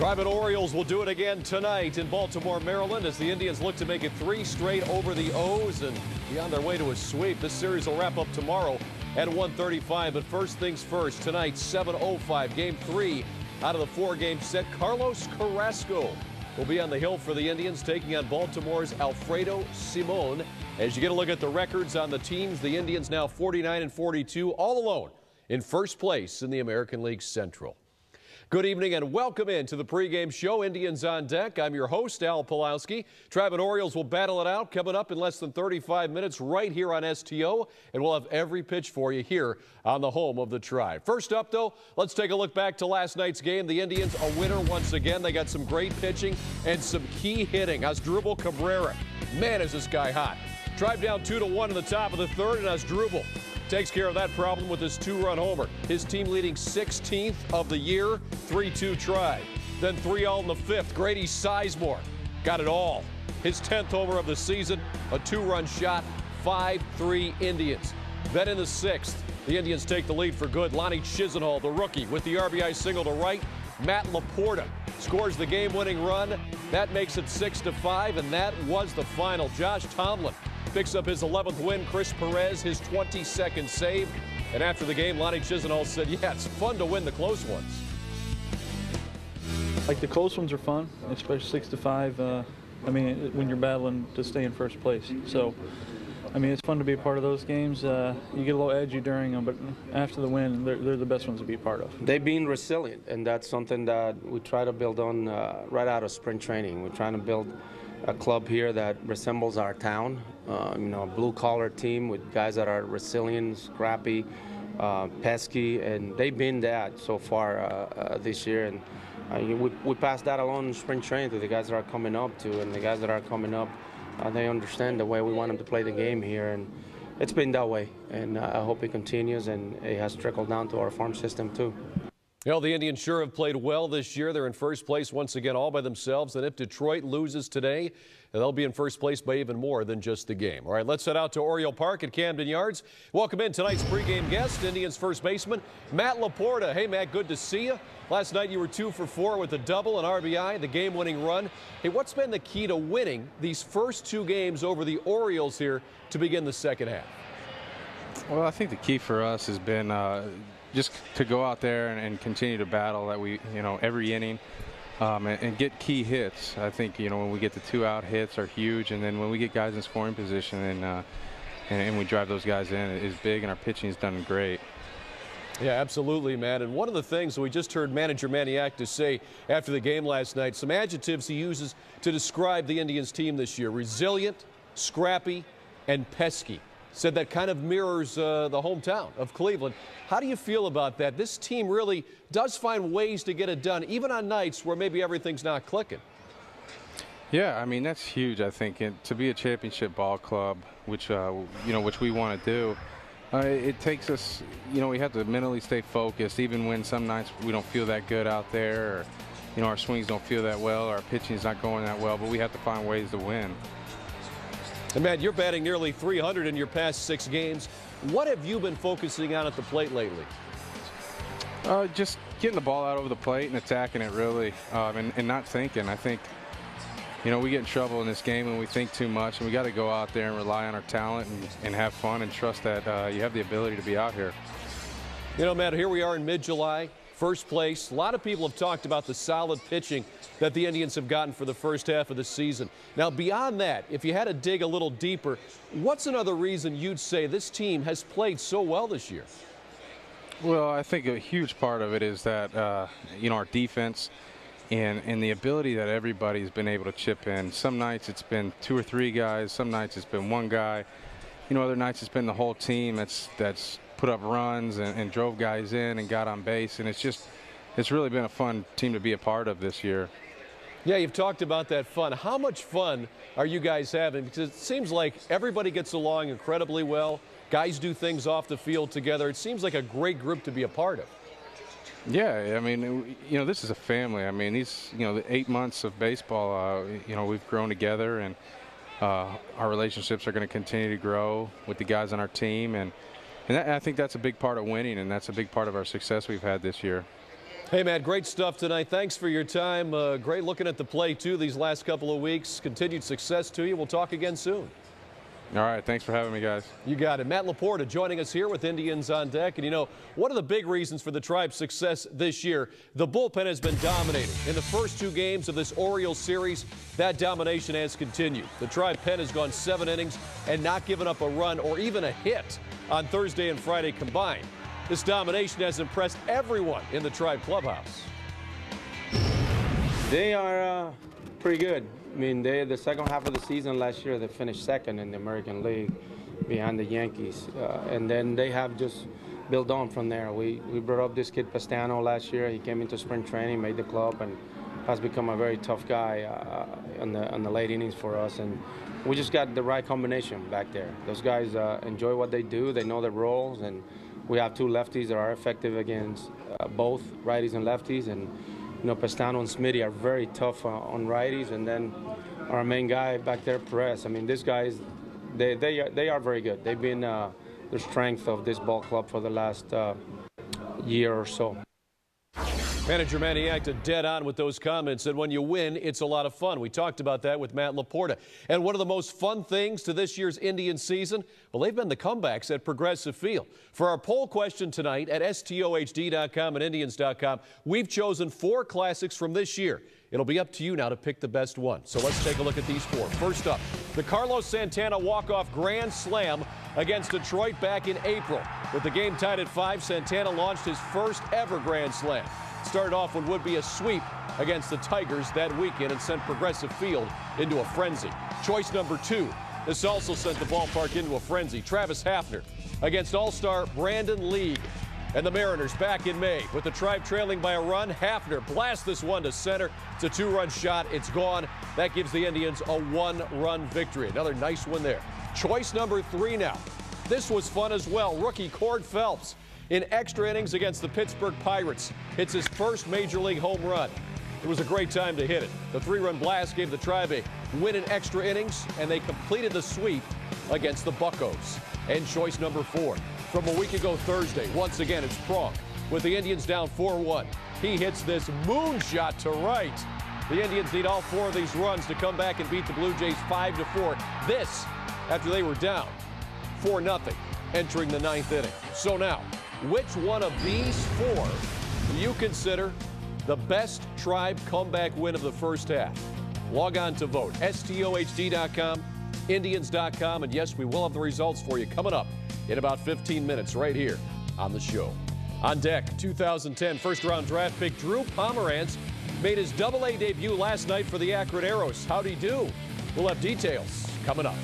Private Orioles will do it again tonight in Baltimore, Maryland, as the Indians look to make it 3 straight over the O's and be on their way to a sweep. This series will wrap up tomorrow at 1:35. But first things first, tonight, 7:05, Game 3 out of the 4-game set. Carlos Carrasco will be on the hill for the Indians, taking on Baltimore's Alfredo Simon. As you get a look at the records on the teams, the Indians now 49-42, all alone in first place in the American League Central. Good evening and welcome into the pregame show. Indians on deck. I'm your host, Al Pawlowski. Tribe and Orioles will battle it out coming up in less than 35 minutes right here on STO, and we'll have every pitch for you here on the home of the Tribe. First up, though, let's take a look back to last night's game. The Indians a winner once again. They got some great pitching and some key hitting. Asdrubal Cabrera, man, is this guy hot. Tribe down 2-1 in the top of the third, and Asdrubal takes care of that problem with his 2-run homer. His team leading 16th of the year, 3-2 Tribe. Then 3-all in the fifth. Grady Sizemore got it all. His 10th homer of the season, a 2-run shot, 5-3 Indians. Then in the sixth, the Indians take the lead for good. Lonnie Chisenhall, the rookie, with the RBI single to right. Matt Laporta scores the game-winning run. That makes it 6-5, and that was the final. Josh Tomlin picks up his 11th win. Chris Perez, his 22nd save. And after the game, Lonnie Chisenhall said, yeah, it's fun to win the close ones. Like the close ones are fun, especially 6-5. I mean, when you're battling to stay in first place. So, I mean, it's fun to be a part of those games. You get a little edgy during them, but after the win, they're the best ones to be a part of. They've been resilient, and that's something that we try to build on right out of spring training. We're trying to build a club here that resembles our town, you know, a blue-collar team with guys that are resilient, scrappy, pesky, and they've been that so far this year. And we pass that along in spring training to the guys that are coming up to, and the guys that are coming up, they understand the way we want them to play the game here, and it's been that way. And I hope it continues, and it has trickled down to our farm system too. You know, the Indians sure have played well this year. They're in first place once again all by themselves. And if Detroit loses today, they'll be in first place by even more than just the game. All right, let's head out to Oriole Park at Camden Yards. Welcome in tonight's pregame guest, Indians first baseman Matt Laporta. Hey, Matt, good to see you. Last night you were 2 for 4 with a double and RBI, the game-winning run. Hey, what's been the key to winning these first 2 games over the Orioles here to begin the second half? Well, I think the key for us has been just to go out there and continue to battle that every inning and get key hits. I think, when we get the 2-out hits are huge, and then when we get guys in scoring position and we drive those guys in, it is big, and our pitching has done great. Yeah, absolutely, man. And one of the things we just heard manager Maniac to say after the game last night, some adjectives he uses to describe the Indians team this year: resilient, scrappy, and pesky. Said that kind of mirrors the hometown of Cleveland. How do you feel about that? This team really does find ways to get it done, even on nights where maybe everything's not clicking. Yeah, I mean, that's huge, I think. And to be a championship ball club, which we want to do, it takes us, we have to mentally stay focused, even when some nights we don't feel that good out there, or, our swings don't feel that well, or our pitching's not going that well, but we have to find ways to win. And Matt, you're batting nearly 300 in your past 6 games. What have you been focusing on at the plate lately? Just getting the ball out over the plate and attacking it, really, and not thinking. I think, we get in trouble in this game when we think too much, and we got to go out there and rely on our talent and have fun and trust that you have the ability to be out here. Matt, here we are in mid-July, first place. A lot of people have talked about the solid pitching that the Indians have gotten for the first half of the season. Now, beyond that, if you had to dig a little deeper, what's another reason you'd say this team has played so well this year? Well, I think a huge part of it is that, our defense and the ability that everybody's been able to chip in. Some nights it's been 2 or 3 guys. Some nights it's been 1 guy. Other nights it's been the whole team that's put up runs and drove guys in and got on base. And it's really been a fun team to be a part of this year. Yeah, you've talked about that fun. How much fun are you guys having? Because it seems like everybody gets along incredibly well. Guys do things off the field together. It seems like a great group to be a part of. Yeah, I mean, this is a family. I mean, the 8 months of baseball, we've grown together, and our relationships are going to continue to grow with the guys on our team. And I think that's a big part of winning, and that's a big part of our success we've had this year. Hey, Matt, great stuff tonight. Thanks for your time. Great looking at the play, too, these last couple of weeks. Continued success to you. We'll talk again soon. All right, thanks for having me, guys. You got it. Matt Laporta joining us here with Indians on Deck. And, you know, one of the big reasons for the Tribe's success this year, the bullpen has been dominating. In the first 2 games of this Orioles series, that domination has continued. The Tribe pen has gone 7 innings and not given up a run or even a hit on Thursday and Friday combined. This domination has impressed everyone in the Tribe clubhouse. They are pretty good. I mean, the second half of the season last year, they finished second in the American League behind the Yankees. And then they have just built on from there. We brought up this kid Pastano last year. He came into spring training, made the club, and has become a very tough guy on the late innings for us. And we just got the right combination back there. Those guys enjoy what they do. They know their roles. And we have 2 lefties that are effective against both righties and lefties. And you know, Pastano and Smitty are very tough on righties, and then our main guy back there, Perez. I mean, these guys, they are very good. They've been the strength of this ball club for the last year or so. Manager Manny acted dead on with those comments, and when you win, it's a lot of fun. We talked about that with Matt Laporta. And one of the most fun things to this year's Indian season, well, they've been the comebacks at Progressive Field. For our poll question tonight at STOHD.com and Indians.com, we've chosen 4 classics from this year. It'll be up to you now to pick the best one. So let's take a look at these 4. First up, the Carlos Santana walk-off grand slam against Detroit back in April. With the game tied at 5, Santana launched his first ever grand slam. Started off what would be a sweep against the Tigers that weekend and sent Progressive Field into a frenzy. Choice number 2. This also sent the ballpark into a frenzy. Travis Hafner against All-Star Brandon League. And the Mariners back in May. With the Tribe trailing by a run, Hafner blasts this one to center. It's a 2-run shot. It's gone. That gives the Indians a 1-run victory. Another nice one there. Choice number 3 now. This was fun as well. Rookie Cord Phelps in extra innings against the Pittsburgh Pirates hits his first Major League home run. It was a great time to hit it. The 3-run blast gave the Tribe a win in extra innings, and they completed the sweep against the Buccos. And choice number 4 from a week ago Thursday. Once again, it's Pronk with the Indians down 4-1. He hits this moonshot to right. The Indians need all 4 of these runs to come back and beat the Blue Jays 5-4. This after they were down 4-0 entering the 9th inning. So now, which one of these 4 do you consider the best Tribe comeback win of the first half? Log on to vote. STOHD.com, Indians.com, and yes, we will have the results for you coming up in about 15 minutes right here on the show. On deck, 2010 first-round draft pick Drew Pomerantz made his Double-A debut last night for the Akron Arrows. How'd he do? We'll have details coming up.